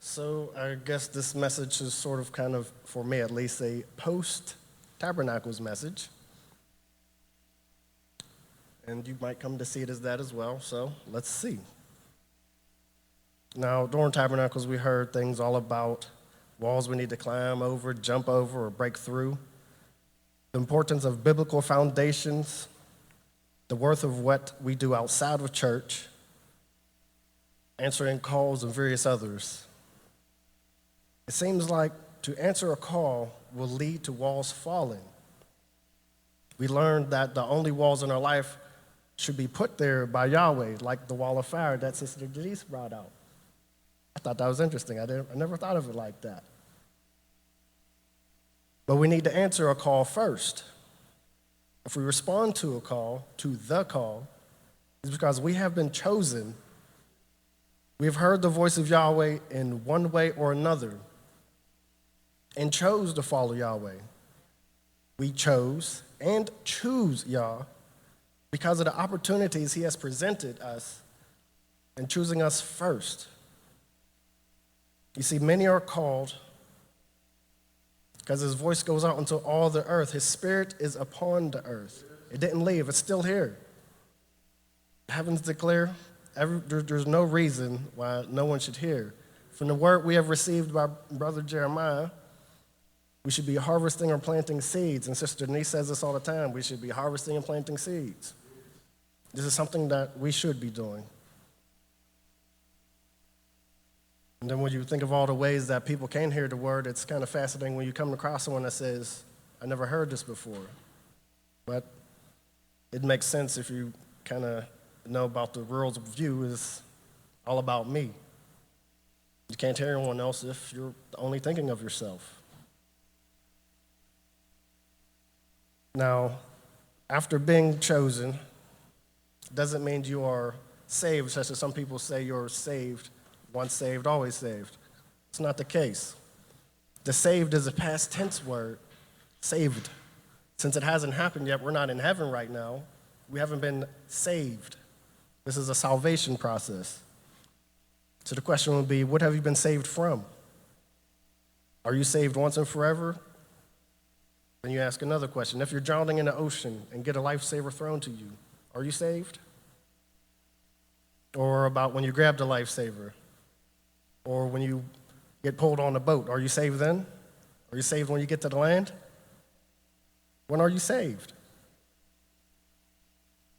So I guess this message is sort of kind of, for me at least, a post-tabernacles message. And you might come to see it as that as well, so let's see. Now, during tabernacles, we heard things all about walls we need to climb over, jump over, or break through, the importance of biblical foundations, the worth of what we do outside of church, answering calls, and various others. It seems like to answer a call will lead to walls falling. We learned that the only walls in our life should be put there by Yahweh, like the wall of fire that Sister Denise brought out. I thought that was interesting. I never thought of it like that. But we need to answer a call first. If we respond to a call, to the call, it's because we have been chosen. We have heard the voice of Yahweh in one way or another and chose to follow Yahweh. We chose and choose Yah because of the opportunities he has presented us in choosing us first. You see, many are called because his voice goes out into all the earth. His spirit is upon the earth. It didn't leave. It's still here. Heavens declare, there's no reason why no one should hear. From the word we have received by Brother Jeremiah, we should be harvesting or planting seeds. And Sister Denise says this all the time. We should be harvesting and planting seeds. This is something that we should be doing. And then when you think of all the ways that people can hear the word, it's kind of fascinating when you come across someone that says, I never heard this before. But it makes sense if you kind of know about the world's view is all about me. You can't hear anyone else if you're only thinking of yourself. Now, after being chosen, doesn't mean you are saved, such as some people say you're saved, once saved, always saved. It's not the case. The saved is a past tense word, saved. Since it hasn't happened yet, we're not in heaven right now. We haven't been saved. This is a salvation process. So the question would be, what have you been saved from? Are you saved once and forever? Then you ask another question. If you're drowning in the ocean and get a lifesaver thrown to you, are you saved? Or about when you grab the lifesaver? Or when you get pulled on a boat, are you saved then? Are you saved when you get to the land? When are you saved?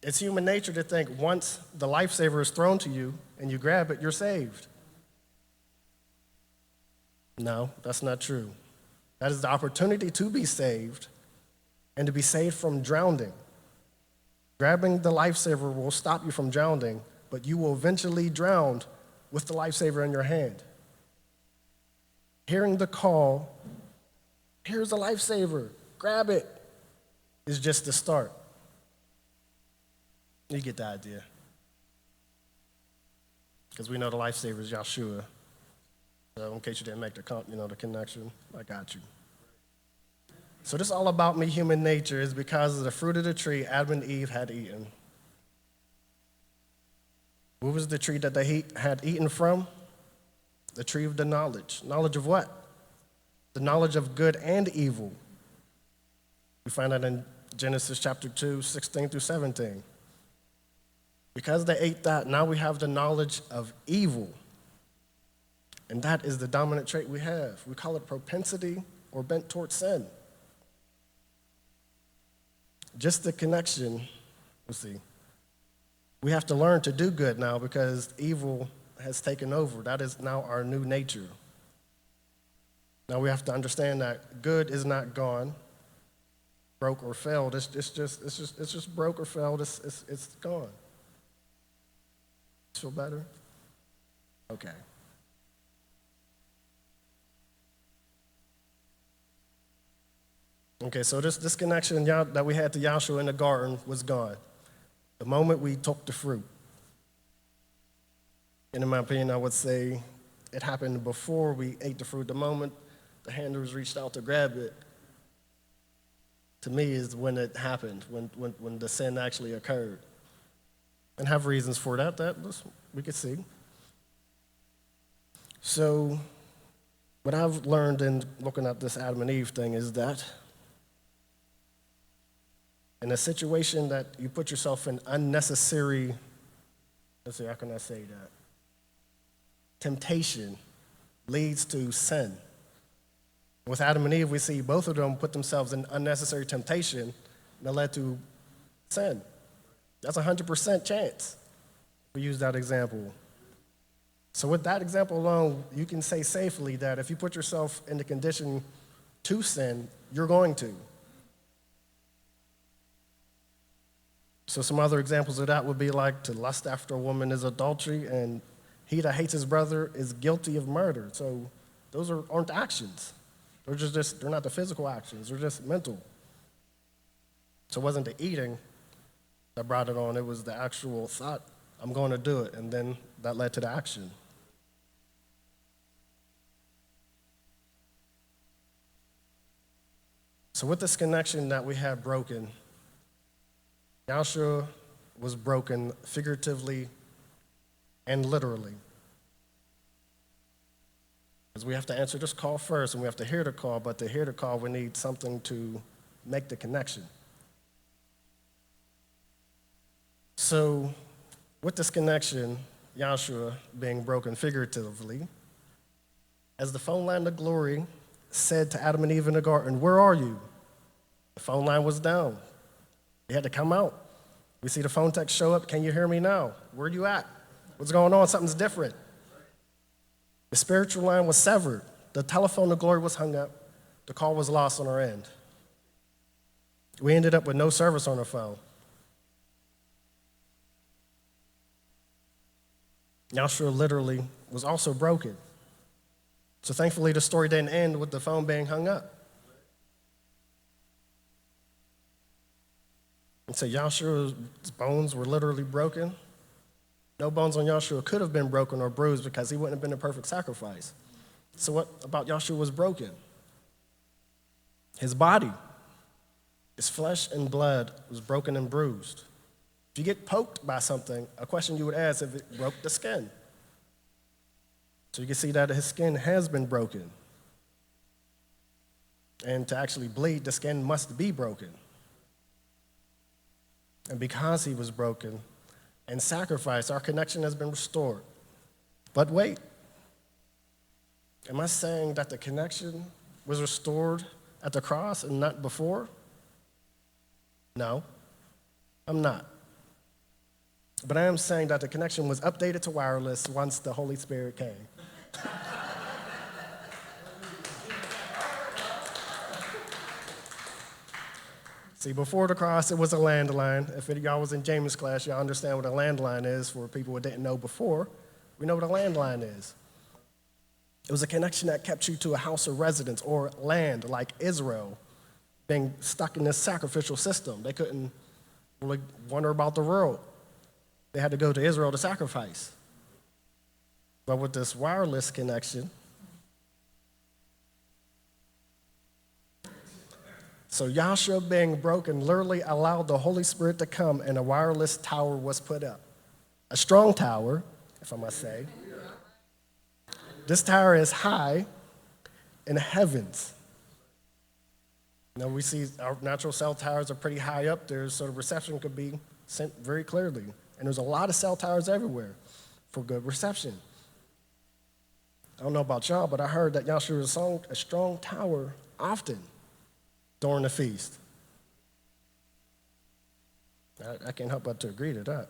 It's human nature to think once the lifesaver is thrown to you and you grab it, you're saved. No, that's not true. That is the opportunity to be saved and to be saved from drowning. Grabbing the lifesaver will stop you from drowning, but you will eventually drown with the lifesaver in your hand. Hearing the call, here's the lifesaver, grab it, is just the start. You get the idea. Because we know the lifesaver is Yahshua. So in case you didn't make the connection, I got you. So this All About Me human nature is because of the fruit of the tree Adam and Eve had eaten. What was the tree that they had eaten from? The tree of the knowledge. Knowledge of what? The knowledge of good and evil. We find that in Genesis chapter 2, 16 through 17. Because they ate that, now we have the knowledge of evil. And that is the dominant trait we have. We call it propensity or bent towards sin. Just the connection, let's see. We have to learn to do good now because evil has taken over. That is now our new nature. Now we have to understand that good is not gone, broke or failed. It's just broke or failed. It's gone. Feel better? Okay. Okay, so this connection that we had to Yahshua in the garden was gone. The moment we took the fruit. And in my opinion, I would say it happened before we ate the fruit. The moment the handlers reached out to grab it, to me, is when it happened, when the sin actually occurred. And have reasons for that we could see. So what I've learned in looking at this Adam and Eve thing is that in a situation that you put yourself in unnecessary, let's see, how can I say that? Temptation leads to sin. With Adam and Eve, we see both of them put themselves in unnecessary temptation, and that led to sin. That's a 100% chance. We use that example. So with that example alone, you can say safely that if you put yourself in the condition to sin, you're going to. So some other examples of that would be like to lust after a woman is adultery, and he that hates his brother is guilty of murder. So those aren't actions. They're not the physical actions. They're just mental. So it wasn't the eating that brought it on. It was the actual thought, I'm going to do it, and then that led to the action. So with this connection that we had broken, Yahshua was broken figuratively and literally. Because we have to answer this call first, and we have to hear the call, but to hear the call, we need something to make the connection. So with this connection, Yahshua being broken figuratively, as the phone line of glory said to Adam and Eve in the garden, "Where are you?" The phone line was down. They had to come out. We see the phone text show up, "Can you hear me now? Where are you at? What's going on? Something's different." The spiritual line was severed. The telephone of glory was hung up. The call was lost on our end. We ended up with no service on our phone. Yahshua literally was also broken. So thankfully, the story didn't end with the phone being hung up. And so Yahshua's bones were literally broken. No bones on Yahshua could have been broken or bruised because he wouldn't have been a perfect sacrifice. So what about Yahshua was broken? His body, his flesh and blood was broken and bruised. If you get poked by something, a question you would ask if it broke the skin. So you can see that his skin has been broken. And to actually bleed, the skin must be broken. And because he was broken and sacrificed, our connection has been restored. But wait, am I saying that the connection was restored at the cross and not before? No, I'm not. But I am saying that the connection was updated to wireless once the Holy Spirit came. See, before the cross, it was a landline. If y'all was in James' class, y'all understand what a landline is. For people who didn't know before, we know what a landline is. It was a connection that kept you to a house of residence or land, like Israel, being stuck in this sacrificial system. They couldn't really wonder about the world. They had to go to Israel to sacrifice. But with this wireless connection, so Yahshua being broken literally allowed the Holy Spirit to come, and a wireless tower was put up. A strong tower, if I must say. This tower is high in the heavens. Now we see our natural cell towers are pretty high up there, so the reception could be sent very clearly. And there's a lot of cell towers everywhere for good reception. I don't know about y'all, but I heard that Yahshua sung a strong tower often during the feast. I can't help but to agree to that.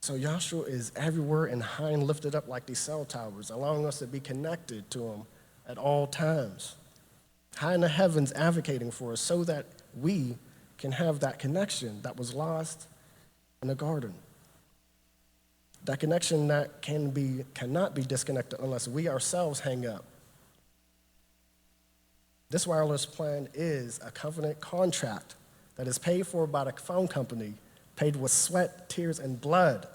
So Yahshua is everywhere and high and lifted up like these cell towers, allowing us to be connected to him at all times. High in the heavens advocating for us so that we can have that connection that was lost in the garden. That connection that cannot be disconnected unless we ourselves hang up. This wireless plan is a covenant contract that is paid for by the phone company, paid with sweat, tears, and blood.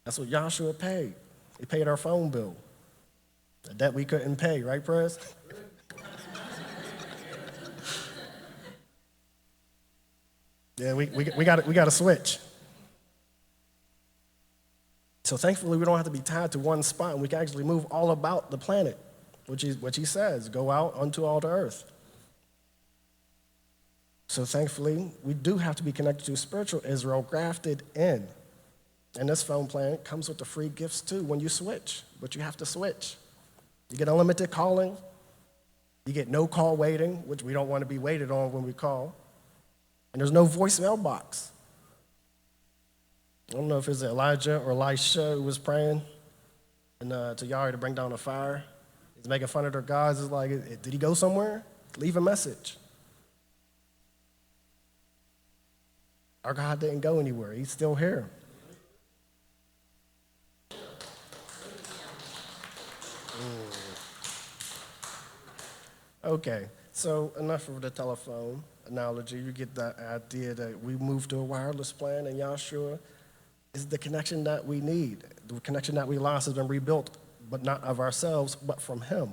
That's what Yahshua paid. He paid our phone bill. A debt we couldn't pay, right, Prez? Yeah, we got to switch. So thankfully, we don't have to be tied to one spot, and we can actually move all about the planet, which he says, go out unto all the earth. So thankfully, we do have to be connected to spiritual Israel, grafted in. And this phone plan comes with the free gifts too when you switch, but you have to switch. You get unlimited calling. You get no call waiting, which we don't want to be waited on when we call. And there's no voicemail box. I don't know if it's Elijah or Elisha who was praying and to Yahweh to bring down a fire. He's making fun of their gods. It's like, did he go somewhere? Leave a message. Our God didn't go anywhere. He's still here. Okay, so enough of the telephone analogy. You get the idea that we moved to a wireless plan, and Yahshua is the connection that we need. The connection that we lost has been rebuilt, but not of ourselves, but from him.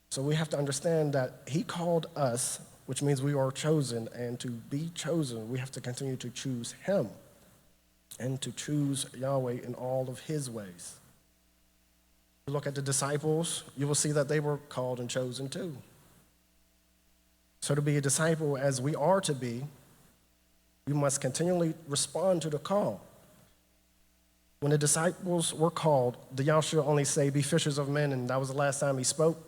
So we have to understand that he called us, which means we are chosen, and to be chosen, we have to continue to choose him and to choose Yahweh in all of his ways. You look at the disciples, you will see that they were called and chosen too. So to be a disciple as we are to be, we must continually respond to the call. When the disciples were called, the Yahshua only say, be fishers of men, and that was the last time he spoke.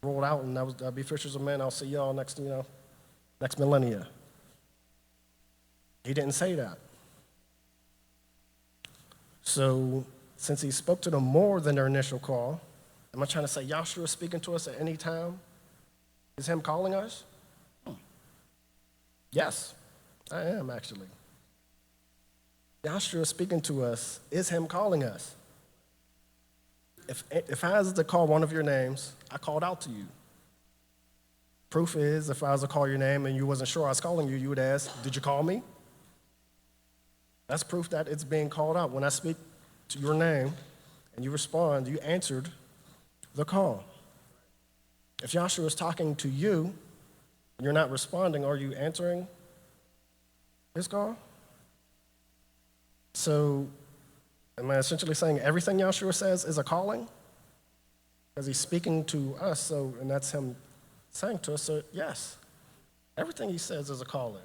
Rolled out, and that was, be fishers of men, I'll see y'all next millennia. He didn't say that. So, since he spoke to them more than their initial call, am I trying to say Yahshua is speaking to us at any time? Is him calling us? Yes, I am actually. Yahshua speaking to us is him calling us. If I was to call one of your names, I called out to you. Proof is, if I was to call your name and you wasn't sure I was calling you, you would ask, did you call me? That's proof that it's being called out. When I speak to your name and you respond, you answered the call. If Yahshua is talking to you and you're not responding, are you answering his call? So, am I essentially saying everything Yahshua says is a calling? Because he's speaking to us, so, and that's him saying to us, so yes, everything he says is a calling.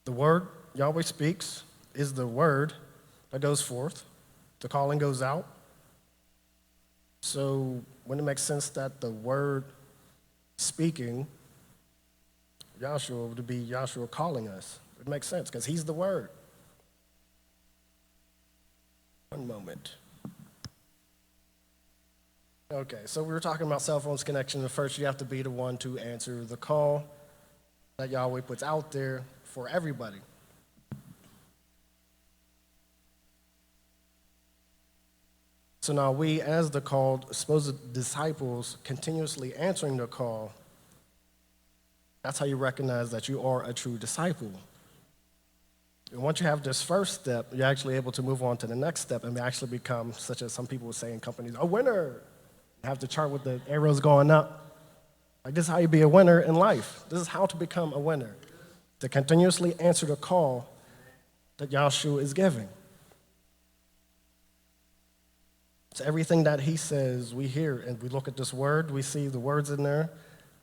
The word Yahweh speaks is the word that goes forth. The calling goes out. So wouldn't it make sense that the word speaking, Yahshua, would be Yahshua calling us? It makes sense because he's the word. One moment. Okay, so we were talking about cell phones connection. And first, you have to be the one to answer the call that Yahweh puts out there for everybody. So now we, as the called, supposed disciples, continuously answering the call, that's how you recognize that you are a true disciple. And once you have this first step, you're actually able to move on to the next step and actually become, such as some people would say in companies, a winner. You have the chart with the arrows going up. Like, this is how you be a winner in life. This is how to become a winner. To continuously answer the call that Yahshua is giving. So everything that he says, we hear, and we look at this word, we see the words in there.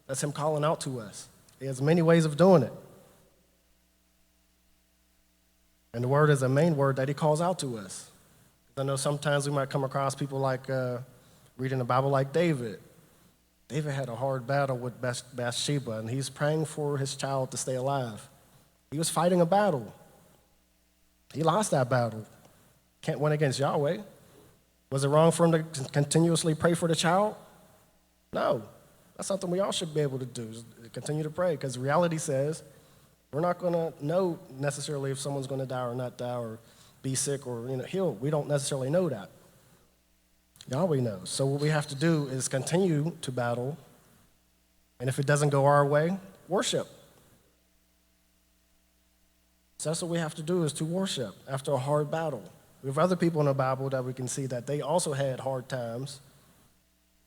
That's him calling out to us. He has many ways of doing it. And the word is a main word that he calls out to us. I know sometimes we might come across people like reading the Bible like David. David had a hard battle with Bathsheba, and he's praying for his child to stay alive. He was fighting a battle. He lost that battle. Can't win against Yahweh. Was it wrong for him to continuously pray for the child? No. That's something we all should be able to do, is continue to pray, because reality says we're not going to know necessarily if someone's going to die or not die or be sick or healed. We don't necessarily know that. Yahweh knows. So what we have to do is continue to battle, and if it doesn't go our way, worship. So that's what we have to do, is to worship after a hard battle. We have other people in the Bible that we can see that they also had hard times.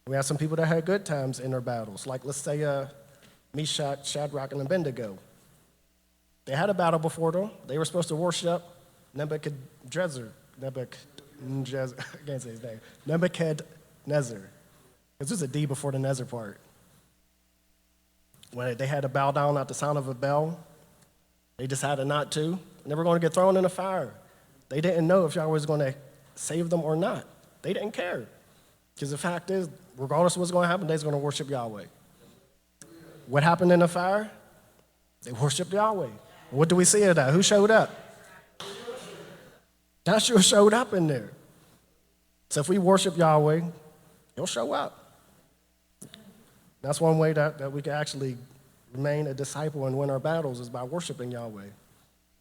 We have some people that had good times in their battles. Like, let's say Meshach, Shadrach, and Abednego. They had a battle before them. They were supposed to worship Nebuchadnezzar. I can't say his name. Nebuchadnezzar. Because there's a D before the Nezer part. When they had to bow down at the sound of a bell, they decided not to, and they were going to get thrown in the fire. They didn't know if Yahweh was going to save them or not. They didn't care. Because the fact is, regardless of what's going to happen, they're going to worship Yahweh. What happened in the fire? They worshiped Yahweh. What do we see of that? Who showed up? Yahshua showed up in there. So if we worship Yahweh, he'll show up. That's one way that we can actually remain a disciple and win our battles is by worshiping Yahweh.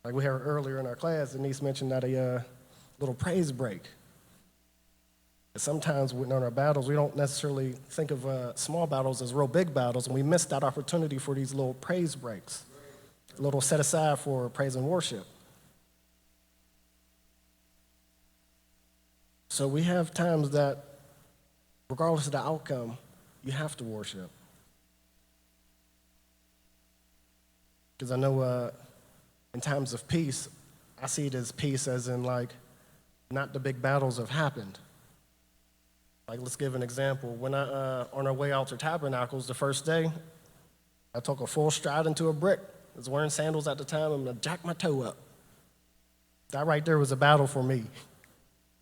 Like we heard earlier in our class, Denise mentioned that a little praise break. And sometimes in our battles, we don't necessarily think of small battles as real big battles, and we miss that opportunity for these little praise breaks, a little set aside for praise and worship. So we have times that, regardless of the outcome, you have to worship. Because I know in times of peace, I see it as peace as in like, not the big battles have happened. Like, let's give an example. When on our way out to Tabernacles, the first day, I took a full stride into a brick. I was wearing sandals at the time, and I jacked my toe up. That right there was a battle for me.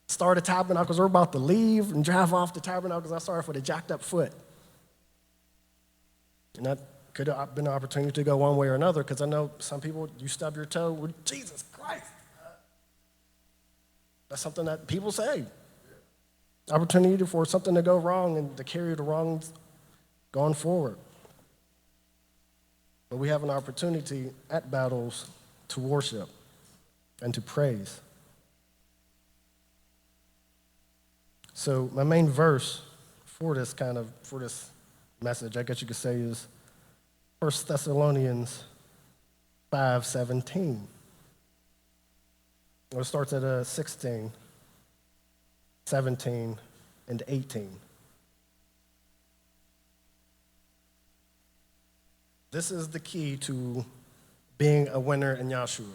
Started Tabernacles, we're about to leave and drive off the Tabernacles. I started with a jacked up foot. And that could have been an opportunity to go one way or another, because I know some people, you stub your toe with Jesus Christ. That's something that people say. Opportunity for something to go wrong and to carry the wrongs going forward. But we have an opportunity at battles to worship and to praise. So my main verse for this message, I guess you could say, is 1 Thessalonians 5:17. It starts at 16, 17, and 18. This is the key to being a winner in Yahshua.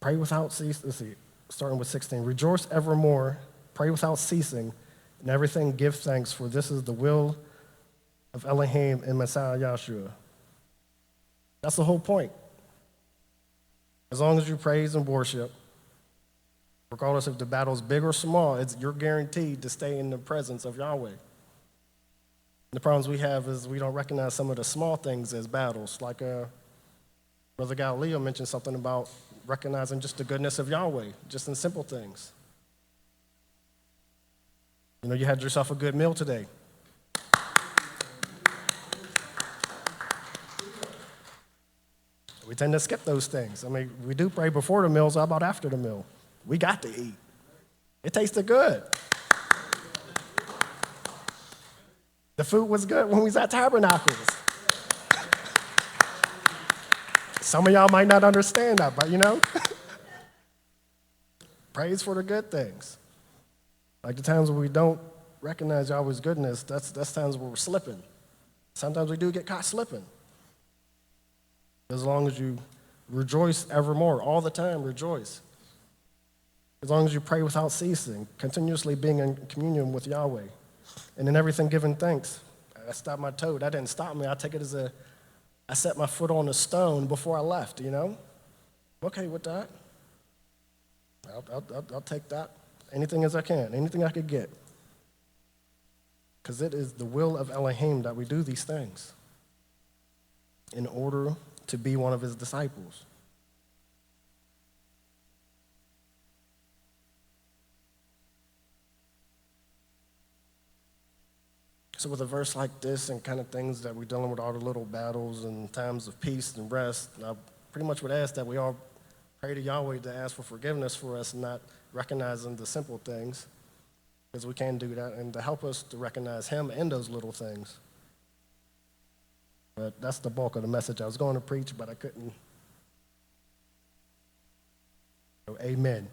Pray without ceasing. Let's see, starting with 16. Rejoice evermore, pray without ceasing, and everything give thanks, for this is the will of Elohim and Messiah Yahshua. That's the whole point. As long as you praise and worship, regardless if the battle's big or small, you're guaranteed to stay in the presence of Yahweh. The problems we have is we don't recognize some of the small things as battles. Like Brother Galileo mentioned something about recognizing just the goodness of Yahweh, just in simple things. You know, you had yourself a good meal today. We tend to skip those things. I mean, we do pray before the meal, so how about after the meal? We got to eat. It tasted good. The food was good when we was at Tabernacles. Some of y'all might not understand that, but you know, praise for the good things. Like the times where we don't recognize Yahweh's goodness, that's times where we're slipping. Sometimes we do get caught slipping. As long as you rejoice evermore, all the time, rejoice. As long as you pray without ceasing, continuously being in communion with Yahweh. And in everything giving thanks. I stopped my toe. That didn't stop me. I take it as I set my foot on a stone before I left, you know? I'm okay with that. I'll take that. Anything as I can, anything I could get. Because it is the will of Elohim that we do these things in order to be one of his disciples. So with a verse like this and kind of things that we're dealing with, all the little battles and times of peace and rest, I pretty much would ask that we all pray to Yahweh to ask for forgiveness for us, not recognizing the simple things, because we can do that, and to help us to recognize him in those little things. But that's the bulk of the message I was going to preach, but I couldn't. So, amen.